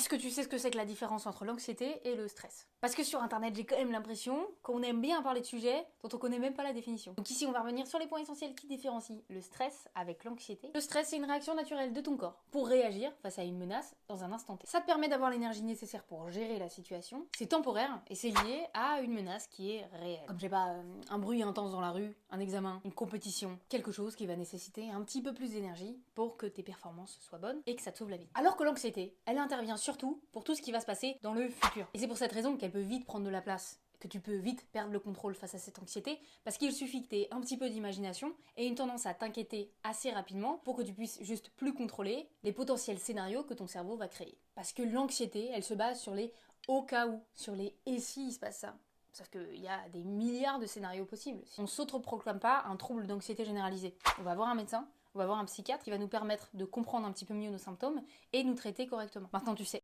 Est-ce que tu sais ce que c'est que la différence entre l'anxiété et le stress? Parce que sur internet, j'ai quand même l'impression qu'on aime bien parler de sujets dont on connaît même pas la définition. Donc ici, on va revenir sur les points essentiels qui différencient le stress avec l'anxiété. Le stress, c'est une réaction naturelle de ton corps pour réagir face à une menace dans un instant T. Ça te permet d'avoir l'énergie nécessaire pour gérer la situation. C'est temporaire et c'est lié à une menace qui est réelle. Comme je sais pas, un bruit intense dans la rue, un examen, une compétition, quelque chose qui va nécessiter un petit peu plus d'énergie pour que tes performances soient bonnes et que ça te sauve la vie. Alors que l'anxiété, elle intervient surtout pour tout ce qui va se passer dans le futur. Et c'est pour cette raison qu'elle peut vite prendre de la place, que tu peux vite perdre le contrôle face à cette anxiété, parce qu'il suffit que tu aies un petit peu d'imagination et une tendance à t'inquiéter assez rapidement pour que tu puisses juste plus contrôler les potentiels scénarios que ton cerveau va créer. Parce que l'anxiété, elle se base sur les au cas où, sur les et si il se passe ça. Sauf qu'il y a des milliards de scénarios possibles. On ne s'autoproclame pas un trouble d'anxiété généralisé. On va voir un médecin, on va voir un psychiatre qui va nous permettre de comprendre un petit peu mieux nos symptômes et nous traiter correctement. Maintenant tu sais.